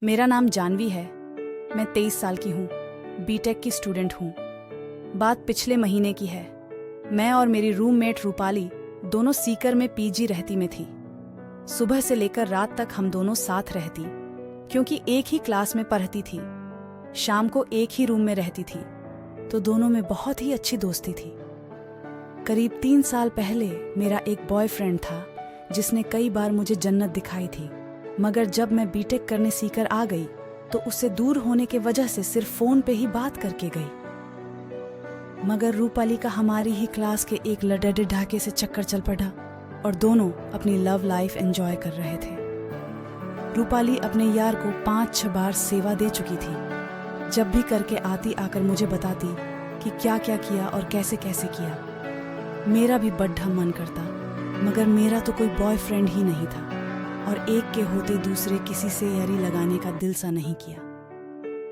मेरा नाम जानवी है। मैं 23 साल की हूँ, बीटेक की स्टूडेंट हूँ। बात पिछले महीने की है। मैं और मेरी रूममेट रूपाली दोनों सीकर में पीजी रहती में थी। सुबह से लेकर रात तक हम दोनों साथ रहती, क्योंकि एक ही क्लास में पढ़ती थी। शाम को एक ही रूम में रहती थी, तो दोनों में बहुत ही अच्छी दोस्ती थी। करीब 3 साल पहले मेरा एक बॉयफ्रेंड था, जिसने कई बार मुझे जन्नत दिखाई थी। मगर जब मैं बीटेक करने सीकर आ गई, तो उससे दूर होने के वजह से सिर्फ फोन पे ही बात करके गई। मगर रूपाली का हमारी ही क्लास के एक लड़के ढाके से चक्कर चल पड़ा और दोनों अपनी लव लाइफ एंजॉय कर रहे थे। रूपाली अपने यार को 5-6 बार सेवा दे चुकी थी। जब भी करके आती आकर मुझे बताती कि क्या क्या किया और कैसे कैसे किया। मेरा भी बड्ढा मन करता, मगर मेरा तो कोई बॉयफ्रेंड ही नहीं था और एक के होते दूसरे किसी से यारी लगाने का दिल सा नहीं किया।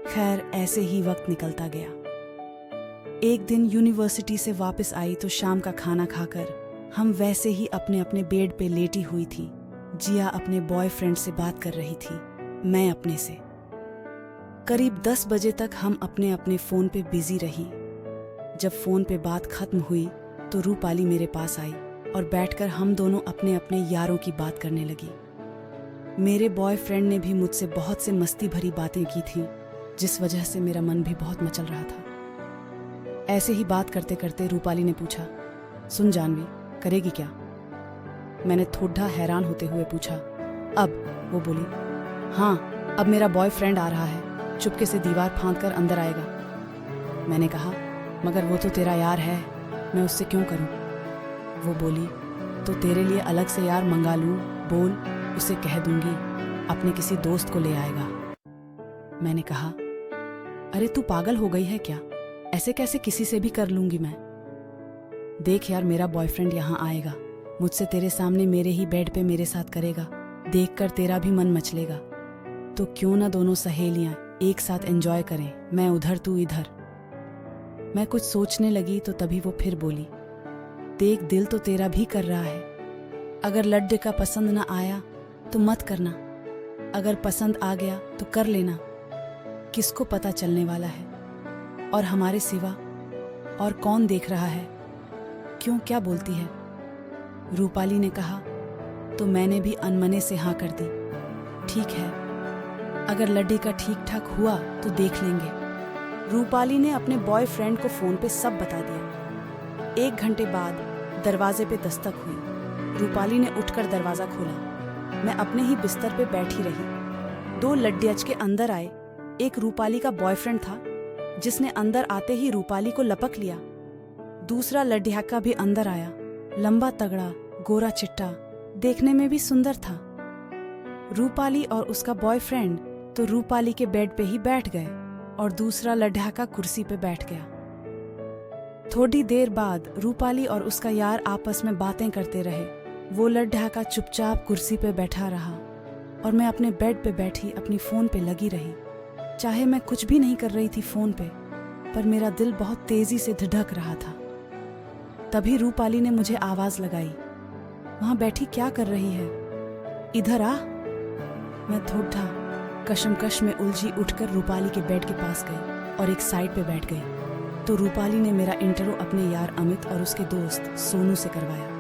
खैर, ऐसे ही वक्त निकलता गया। एक दिन यूनिवर्सिटी से वापस आई तो शाम का खाना खाकर हम वैसे ही अपने अपने बेड पे लेटी हुई थी। जिया अपने बॉयफ्रेंड से बात कर रही थी, मैं अपने से। करीब 10 बजे तक हम अपने अपने फोन पे बिजी रही। जब फोन पे बात खत्म हुई तो रूपाली मेरे पास आई और बैठकर हम दोनों अपने अपने यारों की बात करने लगी। मेरे बॉयफ्रेंड ने भी मुझसे बहुत से मस्ती भरी बातें की थी, जिस वजह से मेरा मन भी बहुत मचल रहा था। ऐसे ही बात करते करते रूपाली ने पूछा, सुन जानवी, करेगी क्या? मैंने थोड़ा हैरान होते हुए पूछा, अब? वो बोली, हाँ, अब मेरा बॉयफ्रेंड आ रहा है, चुपके से दीवार फांद कर अंदर आएगा। मैंने कहा, मगर वो तो तेरा यार है, मैं उससे क्यों करूं? वो बोली, तो तेरे लिए अलग से यार मंगा लूं? बोल, उसे कह दूंगी अपने किसी दोस्त को ले आएगा। मैंने कहा, अरे तू पागल हो गई है क्या? ऐसे कैसे किसी से भी कर लूंगी मैं? देख यार, मेरा बॉयफ्रेंड यहाँ आएगा, मुझसे तेरे सामने मेरे ही बेड पे मेरे साथ करेगा, देखकर तेरा भी मन मचलेगा। तो क्यों ना दोनों सहेलियां एक साथ एंजॉय करें, मैं उधर तू इधर। मैं कुछ सोचने लगी तो तभी वो फिर बोली, देख, दिल तो तेरा भी कर रहा है। अगर लड्डे का पसंद ना आया तो मत करना, अगर पसंद आ गया तो कर लेना। किसको पता चलने वाला है, और हमारे सिवा और कौन देख रहा है? क्यों, क्या बोलती है? रूपाली ने कहा तो मैंने भी अनमने से हाँ कर दी। ठीक है, अगर लड्डे का ठीक ठाक हुआ तो देख लेंगे। रूपाली ने अपने बॉयफ्रेंड को फोन पे सब बता दिया। 1 घंटे बाद दरवाजे पे दस्तक हुई। रूपाली ने उठकर दरवाजा खोला। मैं अपने ही बिस्तर पे बैठी रही। 2 लड्डियच के अंदर आए। एक रूपाली का बॉयफ्रेंड था, जिसने अंदर आते ही रूपाली को लपक लिया। दूसरा लड्डियाका भी अंदर आया, लंबा तगड़ा, गोरा चिट्टा, देखने में भी सुंदर था। रूपाली और उसका बॉयफ्रेंड तो रूपाली के बेड पे ही बैठ गए और दूसरा लड्डियाका कुर्सी पे बैठ गया। थोड़ी देर बाद रूपाली और उसका यार आपस में बातें करते रहे। वो लड्ढाका चुपचाप कुर्सी पे बैठा रहा और मैं अपने बेड पे बैठी अपनी फोन पे लगी रही। चाहे मैं कुछ भी नहीं कर रही थी फोन पे, पर मेरा दिल बहुत तेजी से धड़क रहा था। तभी रूपाली ने मुझे आवाज लगाई, वहां बैठी क्या कर रही है, इधर आ। मैं थोड़ा कशमकश में उलझी उठकर रूपाली के बेड के पास गई और एक साइड पे बैठ गई। तो रूपाली ने मेरा इंट्रो अपने यार अमित और उसके दोस्त सोनू से करवाया।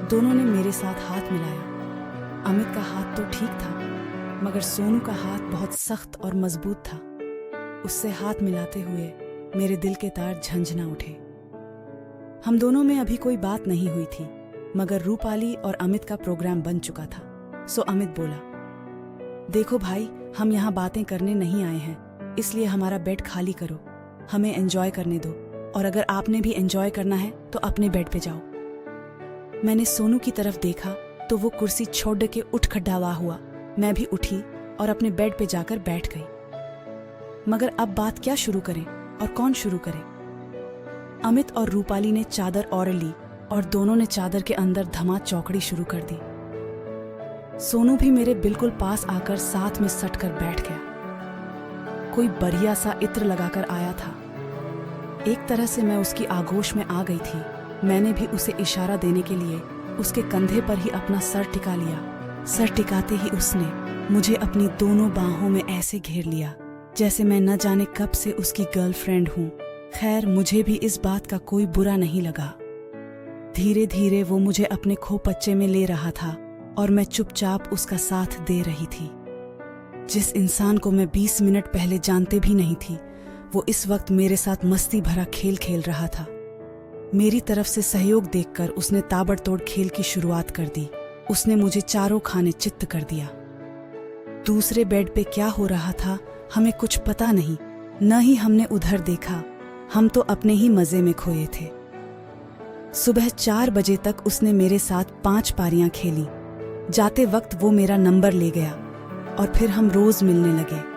दोनों ने मेरे साथ हाथ मिलाया। अमित का हाथ तो ठीक था, मगर सोनू का हाथ बहुत सख्त और मजबूत था। उससे हाथ मिलाते हुए मेरे दिल के तार झंझना उठे। हम दोनों में अभी कोई बात नहीं हुई थी, मगर रूपाली और अमित का प्रोग्राम बन चुका था। सो अमित बोला, देखो भाई, हम यहाँ बातें करने नहीं आए हैं, इसलिए हमारा बेड खाली करो, हमें एंजॉय करने दो, और अगर आपने भी एंजॉय करना है तो अपने बेड पे जाओ। मैंने सोनू की तरफ देखा तो वो कुर्सी छोड़ के उठ खड़ा हुआ। मैं भी उठी और अपने बेड पे जाकर बैठ गई। मगर अब बात क्या शुरू करें और कौन शुरू करे? अमित और रूपाली ने चादर ओढ़ ली और दोनों ने चादर के अंदर धमा चौकड़ी शुरू कर दी। सोनू भी मेरे बिल्कुल पास आकर साथ में सट कर बैठ गया। कोई बढ़िया सा इत्र लगाकर आया था। एक तरह से मैं उसकी आगोश में आ गई थी। मैंने भी उसे इशारा देने के लिए उसके कंधे पर ही अपना सर टिका लिया। सर टिकाते ही उसने मुझे अपनी दोनों बाहों में ऐसे घेर लिया जैसे मैं न जाने कब से उसकी गर्लफ्रेंड हूँ। खैर, मुझे भी इस बात का कोई बुरा नहीं लगा। धीरे धीरे वो मुझे अपने खोपच्चे में ले रहा था और मैं चुपचाप उसका साथ दे रही थी। जिस इंसान को मैं 20 मिनट पहले जानते भी नहीं थी, वो इस वक्त मेरे साथ मस्ती भरा खेल खेल रहा था। मेरी तरफ से सहयोग देखकर उसने ताबड़तोड़ खेल की शुरुआत कर दी। उसने मुझे चारों खाने चित्त कर दिया। दूसरे बेड पे क्या हो रहा था हमें कुछ पता नहीं, न ही हमने उधर देखा। हम तो अपने ही मजे में खोए थे। सुबह 4 बजे तक उसने मेरे साथ 5 पारियां खेली। जाते वक्त वो मेरा नंबर ले गया और फिर हम रोज मिलने लगे।